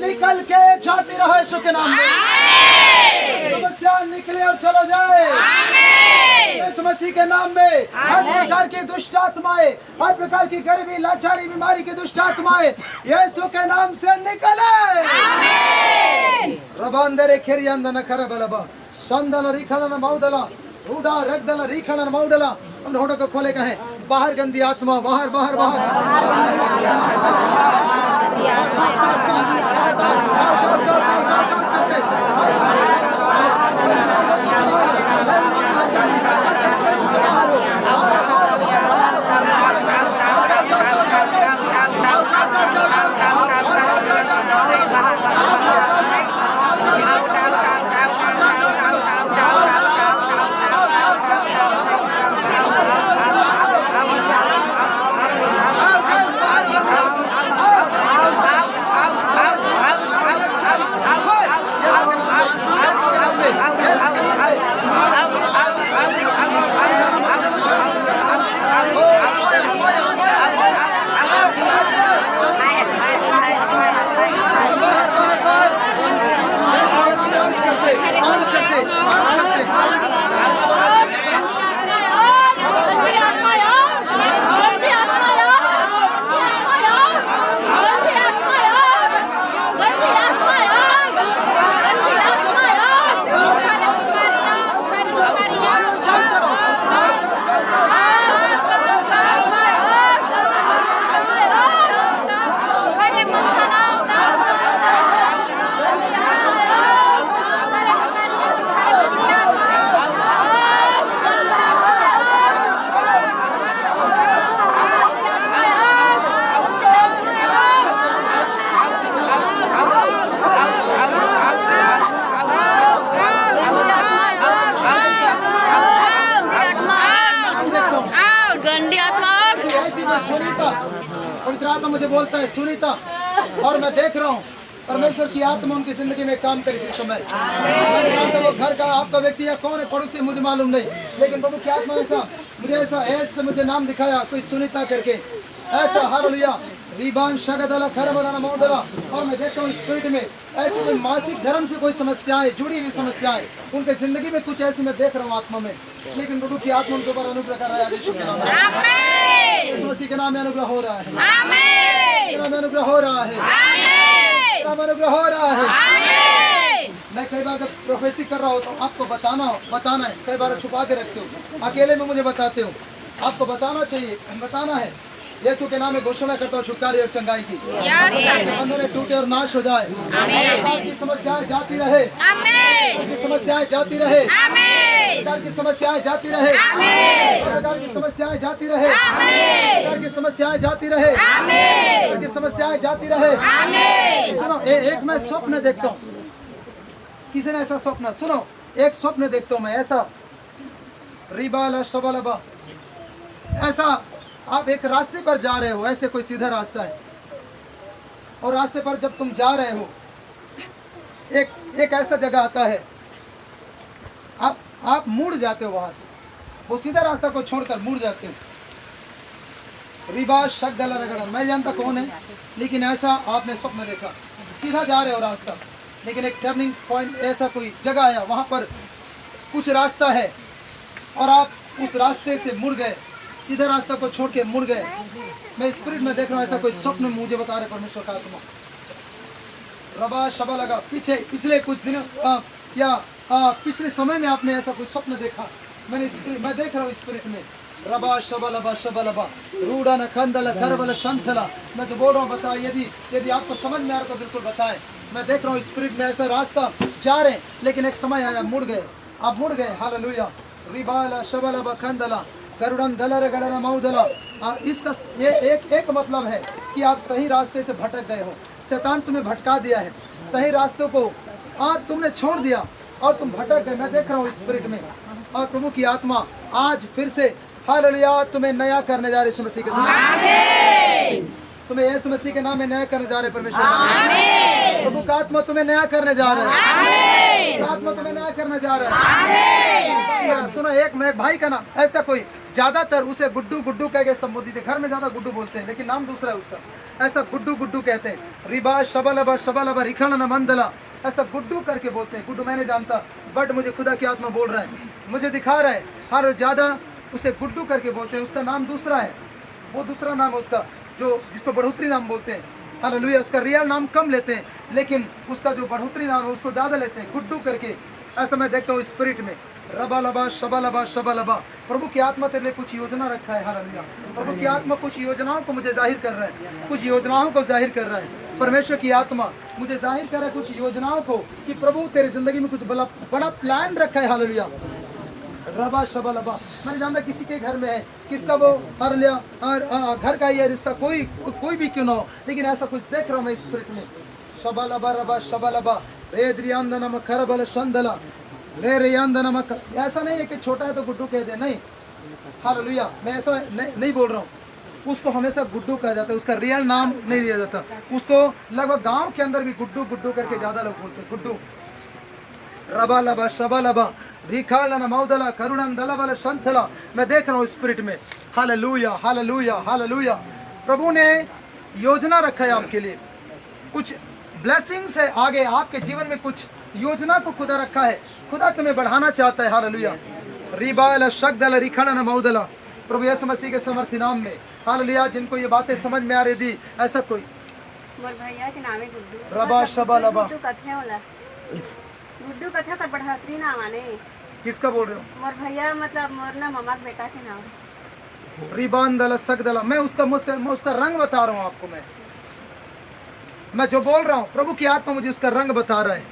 निकल के जाती रहे यीशु के नाम में। समस्या निकले और चला जाए यीशु मसीह के नाम में। हर प्रकार की दुष्ट आत्माएं, हर प्रकार की गरीबी, लाचारी, बीमारी की दुष्ट आत्माएं यीशु के नाम से निकले। रबांदरे खेरियांदन करबलबा संदन रिखलन मौदला रूडा रगदल रिखलन मौदला। हम होठों को खोले कहें, बाहर गंदी आत्मा, बाहर बाहर बाहर। पवित्र आत्मा मुझे बोलता है सुनीता, और मैं देख रहा हूँ परमेश्वर की आत्मा उनकी जिंदगी में काम करे इसी समय। मैंने कहा था वो घर का आपका व्यक्ति या कौन है पड़ोसी मुझे मालूम नहीं, लेकिन प्रभु की आत्मा ऐसा मुझे नाम दिखाया, कोई सुनीता करके ऐसा। हालेलुया। रिबान शगदला खरबला मौदला। और मैं देखता हूँ स्पिरिट में ऐसे कोई मासिक धर्म से कोई समस्याएं, जुड़ी हुई समस्याएं उनके जिंदगी में कुछ ऐसी मैं देख रहा हूँ आत्मा में, लेकिन प्रभु की आत्मा उनके ऊपर अनुग्रह कर रहा है। यीशु के नाम में, यीशु मसीह के नाम में अनुग्रह हो रहा है, अनुग्रह हो रहा है, अनुग्रह हो रहा है। मैं कई बार जब प्रोफेसी कर रहा होता हूँ, आपको बताना है, कई बार छुपा के रखते हो, अकेले में मुझे बताते हो, आपको बताना चाहिए, बताना है। यीशु के नाम में घोषणा करता हूँ छुटकारे और चंगाई की, बंधन टूटे और नाश हो जाए, की समस्याएं जाती रहे, की समस्याएं जाती रहे, प्रकार की समस्याएं जाती रहे, प्रकार की समस्याएं जाती रहे, प्रकार की समस्याएं जाती रहे, प्रकार की समस्याएं जाती रहे। सुनो, एक मैं स्वप्न देखता हूँ, किसी ने ऐसा स्वप्न, सुनो एक स्वप्न देखता हूँ मैं ऐसा, रिबाला शबलबा, ऐसा आप एक रास्ते पर जा रहे हो, ऐसे कोई सीधा रास्ता है, और रास्ते पर जब तुम जा रहे हो एक ऐसा जगह आता है, आप मुड़ जाते हो वहां से, वो सीधा रास्ता को छोड़कर मुड़ जाते हो। रिबाज शगदला रगड़ा, मैं जानता कौन है, लेकिन ऐसा आपने स्वप्न देखा, सीधा जा रहे हो रास्ता, लेकिन एक टर्निंग पॉइंट ऐसा कोई जगह आया, वहां पर कुछ रास्ता है और आप उस रास्ते से मुड़ गए, सीधा रास्ता को छोड़ के मुड़ गए। मैं स्पिरिट में देख रहा हूँ ऐसा कोई स्वप्न मुझे बता रहे परमेश्वर का आत्मा। रबा शबा लगा, पिछले कुछ दिनों पिछले समय में आपने ऐसा कोई स्वप्न देखा, मैं देख रहा हूँ स्पिरिट में। रबा शबलबा शबलबा रूडा न खंदला करबला शंथला। मैं तो बोल रहा हूँ बताए, यदि आपको समझ में आ रहा तो बिल्कुल बताएं। मैं देख रहा हूँ स्पिरिट में ऐसा रास्ता जा रहे, लेकिन एक समय आया मुड़ गए, आप मुड़ गए। हालेलुया। रिबाला शबलबा खंदला करुणन दलर गड़ना मऊदला। इसका ये एक मतलब है कि आप सही रास्ते से भटक गए हो, शैतान तुम्हें भटका दिया है, सही रास्तों को आज तुमने छोड़ दिया और तुम भटक गए। मैं देख रहा हूँ स्पिरिट में, और प्रभु की आत्मा आज फिर से हालेलुया तुम्हें नया करने जा रहे यीशु मसीह के साथ, तुम्हें यीशु मसीह के नाम में नया करने जा रहे परमेश्वर। प्रभु का आत्मा तुम्हें नया करने जा रहे हैं। आत्मा तुम्हें न्याय करने जा रहा है। सुनो, एक मैं भाई का नाम ऐसा कोई ज्यादातर उसे गुड्डू गुड्डू कह के संबोधित है। घर में ज्यादा गुड्डू बोलते हैं लेकिन नाम दूसरा है उसका। ऐसा गुड्डू गुड्डू कहते हैं। रिबा शबलबा शबलबा रिखण मंदला, ऐसा गुड्डू करके बोलते हैं। गुड्डू मैंने जानता, बट मुझे खुदा की आत्मा बोल रहा है, मुझे दिखा रहा है। हर ज्यादा उसे गुड्डू करके बोलते हैं। उसका नाम दूसरा है, वो दूसरा नाम है उसका, जो जिसको बढ़ोतरी नाम बोलते हैं। हालेलुया। उसका रियल नाम कम लेते हैं लेकिन उसका जो बढ़ोतरी नाम है उसको ज़्यादा लेते हैं, गुड्डू करके। ऐसा मैं देखता हूँ स्पिरिट में। रबा लबा शबा लबा शबा लबा। प्रभु की आत्मा तेरे लिए कुछ योजना रखा है। हालेलुया। प्रभु की आत्मा कुछ योजनाओं को मुझे जाहिर कर रहा है, कुछ योजनाओं को जाहिर कर रहा है। परमेश्वर की आत्मा मुझे जाहिर कर रहा है कुछ योजनाओं को, कि प्रभु तेरी जिंदगी में कुछ बड़ा प्लान रखा है। हालेलुया। रबा शबा लबा। मैंने जानता किसी के घर में है, किसका वो हर लिया और घर का ये रिश्ता कोई भी क्यों ना हो, लेकिन ऐसा कुछ देख रहा हूँ मैं स्पिरिट में। शबा लबा रबा शबा लबा रे द्रियांदनम खरबल शंदला रे रियांदनम। ऐसा नहीं है कि छोटा है तो गुड्डू कह दे, नहीं। हालेलुया। मैं ऐसा नहीं बोल रहा हूँ। उसको हमेशा गुड्डू कहा जाता है, उसका रियल नाम नहीं लिया जाता। उसको लगभग गाँव के अंदर भी गुड्डू गुड्डू करके ज़्यादा लोग बोलते हैं, गुड्डू। रबा लबा शबा लबा रिखालन मौदला करुणन दलबल शंथला। मैं देख रहा हूँ स्पिरिट में। Hallelujah hallelujah hallelujah. प्रभु ने योजना रखा है आपके लिए, कुछ ब्लेसिंग्स है आगे आपके जीवन में, कुछ योजना को खुदा रखा है। खुदा तुम्हें बढ़ाना चाहता है। हालेलुया। रिबाल शगदल रिखणन मौदला। प्रभु यीशु मसीह के समर्थी नाम में। हालेलुया। जिनको ये बातें समझ में आ रही थी, ऐसा कोई मोर भैया के नाम है गुड्डू। रबा शबा लबा। गुड्डू कथे होला, गुड्डू कथा कर बढ़ातरी नाम आने। किसका बोल रहे हो? मोर भैया मतलब मोर ना मामा के बेटा के नाम। रिबान दला सकदला। मैं उसका रंग बता रहा हूँ आपको। मैं जो बोल रहा हूँ, प्रभु की आत्मा मुझे उसका रंग बता रहा है।